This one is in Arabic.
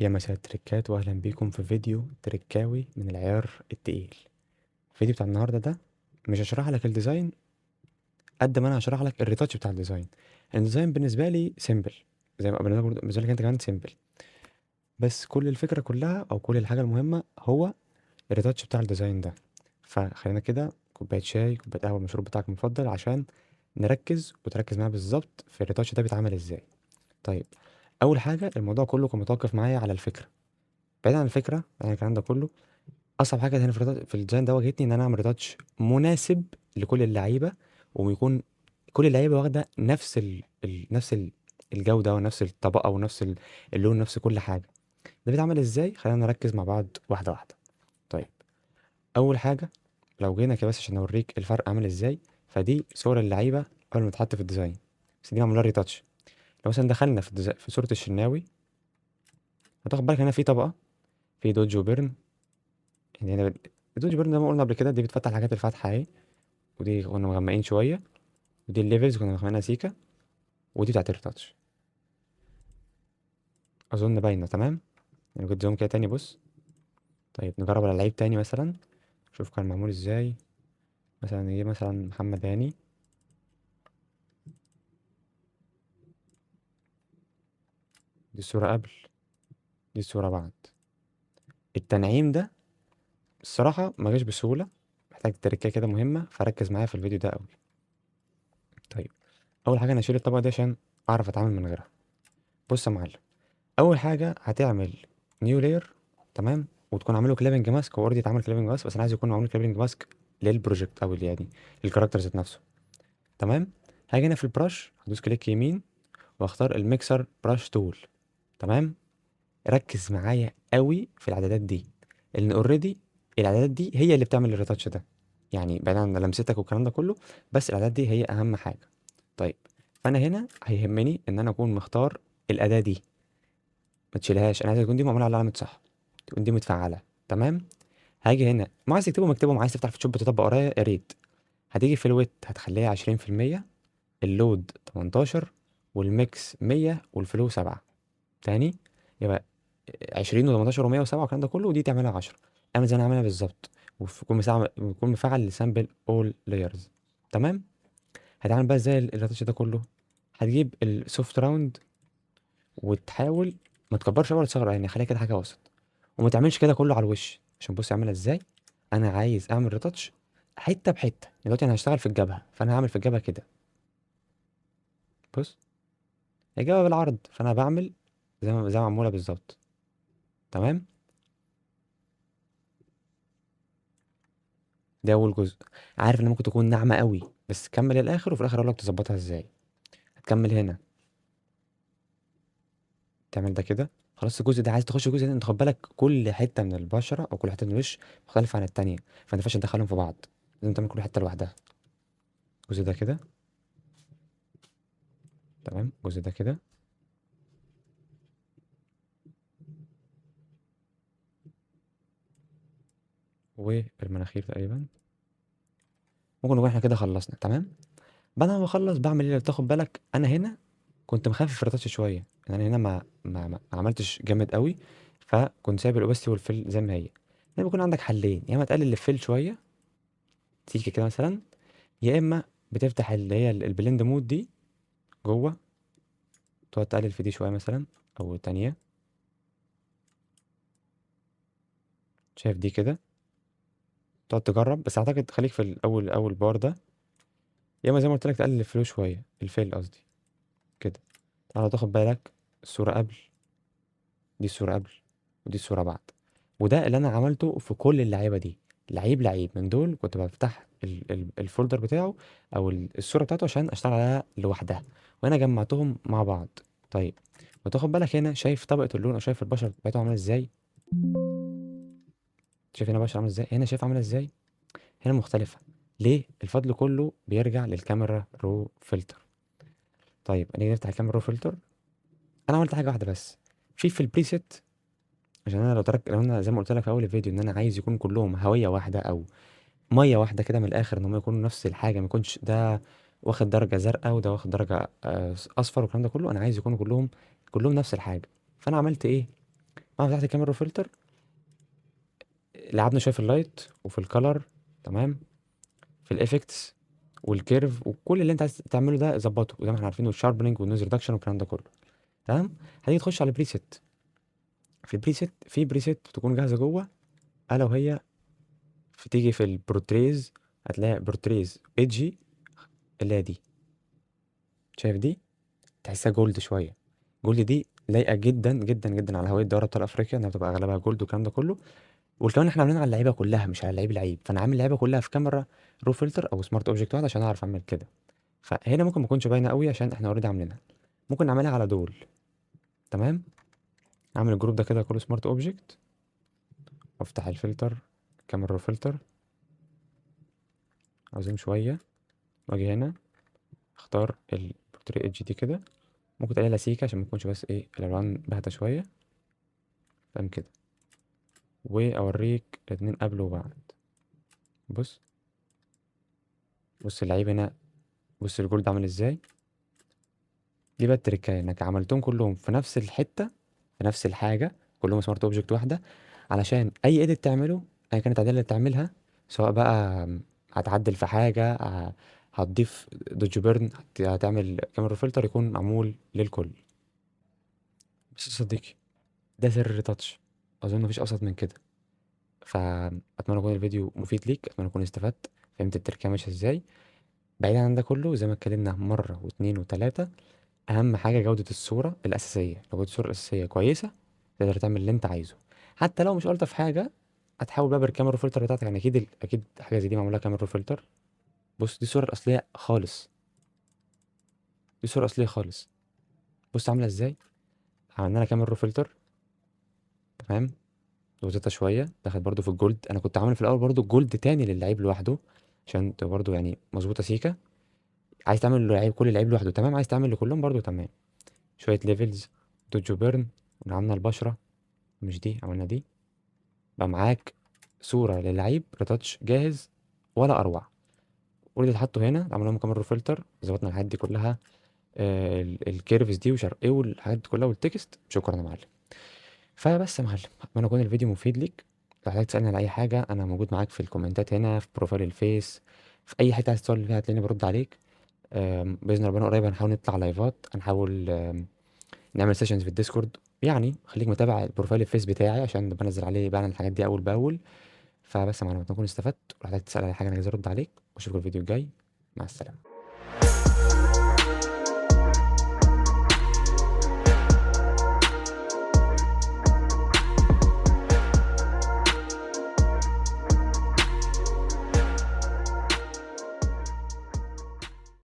يا مساء التركات واهلا بيكم في فيديو تركاوي من العيار التقيل. الفيديو بتاع النهارده ده مش هشرح لك الديزاين قد ما انا هشرح لك الريتاتش بتاع الديزاين. الديزاين بالنسبه لي سيمبل، زي ما بالنسبه لك انت كمان سيمبل، بس كل الفكره كلها او كل الحاجه المهمه هو الريتاتش بتاع الديزاين ده. فخلينا كده كوبايه شاي كوبايه قهوه المشروب بتاعك المفضل عشان نركز وتركز معايا بالظبط في الريتاتش ده بيتعمل ازاي. طيب، اول حاجه الموضوع كله كان متوقف معايا على الفكره. بعيد عن الفكره يعني الكلام ده كله، اصعب حاجه هنا في الديزاين ده واجهتني ان انا اعمل ريتاتش مناسب لكل اللعيبه، ويكون كل اللعيبه واخده نفس الجوده ونفس الطبقه ونفس اللون، نفس كل حاجه. ده بيتعمل ازاي؟ خلينا نركز مع بعض واحده واحده. طيب، اول حاجه لو جينا كده بس عشان اوريك الفرق عامل ازاي، فدي صور اللعيبه قبل ما تتحط في الديزاين، بس دي معموله ريتاتش. لو مثلا دخلنا في صوره الشناوي، هتاخد بالك هنا في طبقه، في دوج وبيرن. يعني هنا الدوج بيرن زي ما قلنا قبل كده، دي بتفتح الحاجات الفاتحه اهي، ودي كنا مغمقين شويه، ودي الليفلز كنا مغمقينها سيكا، ودي بتاعت التاتش. اظن باينه تمام. يعني كنت زوم كده تاني، بص. طيب نجرب على لعيب تاني مثلا، شوف كان معمول ازاي. مثلا نجيب مثلا محمد هاني، دي الصوره قبل، دي الصوره بعد. التنعيم ده الصراحه ما جاش بسهوله، محتاج تركية كده مهمه، فركز معايا في الفيديو ده قوي. طيب، اول حاجه انا هشيل الطبقه دي عشان اعرف اتعامل من غيرها. بص يا معلم، اول حاجه هتعمل نيو لاير، تمام، وتكون عامله كليبنج ماسك. هو اوريدي اتعمل كليبنج ماسك، بس انا عايز يكون معمول كليبنج ماسك للبروجكت او يعني الكاركتر ذات نفسه. تمام. هاجي هنا في البراش، هدوس كليك يمين واختار الميكسر براش تول. تمام. ركز معايا قوي في الاعدادات دي، لان اوريدي الاعدادات دي هي اللي بتعمل الريتاتش ده، يعني بعيد عن لمستك والكلام ده كله، بس الاعدادات دي هي اهم حاجه. طيب، فانا هنا هيهمني ان انا اكون مختار الاداه دي، ما تشيلهاش. انا عايز تكون دي معموله على علامه صح، تكون دي متفعله. تمام. هاجي هنا، ما عايز تكتبهم اكتبهم، عايز تفتح فوتوشوب تطبق ورايا يا ريت. هتيجي في الويت هتخليها 20%، اللود 18، والميكس 100، والفلو 7. تاني، يبقى 20 و18 و107 والكلام ده كله، ودي تعملها 10. اعمل زي ما انا عاملها بالظبط، ويكون مفعل لسامبل اول لايرز. تمام. هتعمل بقى ازاي الريتاتش ده كله؟ هتجيب السوفت راوند وتحاول ما تكبرش أوي ولا تصغر، يعني خليها كده حاجه وسط، وما تعملش كده كله على الوش. عشان بص اعملها ازاي، انا عايز اعمل ريتاتش حته بحته. دلوقتي انا هشتغل في الجبهه، فانا هعمل في الجبهه كده. بص، الجبهه بالعرض، فانا بعمل زي ما معموله بالظبط. تمام. ده اول جزء. عارف ان ممكن تكون ناعمه قوي، بس كمل الاخر وفي الاخر اقول لك تظبطها ازاي. هتكمل هنا، تعمل ده كده. خلاص الجزء ده عايز تخش الجزء ده، انت خد بالك كل حته من البشره او كل حته من الوش مختلفه عن التانية، فانت ما ينفعش تدخلهم في بعض، لازم تعمل كل حته لوحدها. الجزء ده كده، تمام. الجزء ده كده، والمناخير تقريبا. ممكن نقول احنا كده خلصنا. تمام. بعد ما بخلص بعمل ايه لو تاخد بالك، انا هنا كنت مخفف الريتاتش شويه، يعني انا هنا ما عملتش جامد قوي، فكنت سايب الاوبستي والفيل زي ما هي. يعني بيكون عندك حلين، يا اما تقلل الفيل شويه سيكه كده مثلا، يا اما بتفتح اللي هي البلند مود دي جوه، تقعد تقلل في دي شويه مثلا، او تانية. شايف دي كده، تقعد تجرب، بس اعتقد خليك في الاول اول بار ده، يا اما زي ما قلت لك تقلل الفلو شويه، الفيل قصدي كده. تعالى تاخد بالك، الصوره قبل، دي الصوره قبل، ودي الصوره بعد. وده اللي انا عملته في كل اللعيبه دي، لعيب لعيب من دول كنت بفتح الفولدر بتاعه او الصوره بتاعته عشان اشتغل عليها لوحدها، وانا جمعتهم مع بعض. طيب، وتاخد بالك هنا، شايف طبقه اللون او شايف البشر بتاعته عامله ازاي؟ شايف هنا بشر عامله ازاي، هنا شايف عامله ازاي؟ هنا مختلفه. ليه؟ الفضل كله بيرجع للكاميرا رو فلتر. طيب نيجي نفتح الكاميرا رو فلتر. انا عملت حاجه واحده بس في البريسيت، عشان انا لو انا زي ما قلت لك في اول الفيديو ان انا عايز يكون كلهم هويه واحده او ميه واحده كده من الاخر، ان هم يكونوا نفس الحاجه، ما يكونش ده واخد درجه زرقاء وده واخد درجه اصفر والكلام ده كله. انا عايز يكونوا كلهم نفس الحاجه. فانا عملت ايه؟ بعد ما فتحت الكاميرا فلتر لعبنا شويه في اللايت وفي الكالر، تمام، في الافكتس والكيرف وكل اللي انت عايز تعمله ده ظبطه زي ما احنا عارفين، والشاربنينج والنويز ريدكشن والكلام ده كله، تمام. هتيجي تخش على بريسيت. في البريسيت في بريسيت بتكون جاهزه جوه، الا وهي تيجي في البروتريز، هتلاقي بروتريز ايدجي اللي هي دي، شايف دي؟ تحسها جولد شويه. جولد دي لايقه جدا جدا جدا على هوايه دوري ابطال افريقيا، انها بتبقى اغلبها جولد والكلام ده كله. وكمان احنا عاملين على اللعيبه كلها مش على لعيب، فانا عامل اللعيبه كلها في كاميرا رو فلتر او سمارت اوبجكت واحد عشان اعرف اعمل كده. فهنا ممكن ما تكونش باينه قوي عشان احنا اوريدي عاملينها. ممكن نعملها على دول، تمام. اعمل الجروب ده كده كله سمارت اوبجكت، وافتح الفلتر، كاميرا رو فلتر، اعزم شويه، واجي هنا اختار البورتري ايدج دي كده. ممكن تقللها سيكه عشان ما تكونش بس ايه الالوان باهته شويه، فاهم كده. واوريك الاتنين قبل وبعد. بص، بص اللعيب هنا، بص الجولد عامل ازاي. دي بقى التركايه، انك عملتهم كلهم في نفس الحته، في نفس الحاجه، كلهم سمارت اوبجكت واحده، علشان اي ايديت تعمله، ايا كانت التعديلات اللي تعملها، سواء بقى هتعدل في حاجه، هتضيف دوج بيرن، هتعمل كاميرا فلتر، يكون معمول للكل. بس يا صديقي، ده سر الريتاتش، اظن مفيش ابسط من كده. فاتمنى يكون الفيديو مفيد ليك، اتمنى تكون استفدت، فهمت التركية ماشيه ازاي. بعيدا عن ده كله، زي ما اتكلمنا مره واتنين وتلاته، اهم حاجه جوده الصوره الاساسيه. لو جوده الصوره الاساسيه كويسه، تقدر تعمل اللي انت عايزه. حتى لو مش الطف حاجه، هتحاول بقى بالكاميرا فلتر بتاعتك، يعني اكيد حاجه زي دي معموله كاميرا فلتر. بص، دي الصوره الاصليه خالص، دي الصوره الاصليه خالص. بص عامله ازاي. عملنا لها كاميرا فلتر، تمام، وزيتها شويه، دخلت برضو في الجولد. انا كنت عامل في الاول برضو جولد تاني للعيب لوحده، عشان تبقى برضو يعني مظبوطه سيكه. عايز تعمل لعيب كل لعيب لوحده تمام، عايز تعمل لكلهم برضو تمام. شويه ليفلز، دوجو بيرن، وعملنا البشره، مش دي، عملنا دي. بقى معاك صورة للعيب ريتاتش جاهز، ولا أروع. واللي اتحطوا هنا عملنا لهم كاميرا فلتر، ظبطنا الحاجات دي كلها، الكيرفز دي ومش عارف ايه والحاجات دي كلها والتكست. شكرا يا معلم. فبس يا معلم، اتمنى يكون الفيديو مفيد ليك. لو حضرتك تسألني على أي حاجة، أنا موجود معاك في الكومنتات هنا، في بروفايل الفيس، في أي حتة عايز تسأل فيها هتلاقيني برد عليك. بإذن ربنا قريب هنحاول نطلع لايفات، هنحاول نعمل سيشنز في الديسكورد. يعني خليك متابع البروفايل الفيس بتاعي عشان بنزل عليه بعمل الحاجات دي أول بأول. فبس يا معلم، اتمنى تكون استفدت، ولو احتجت تسأل على حاجة أنا جاهز أرد عليك، وأشوفك الفيديو الجاي. مع السلامة.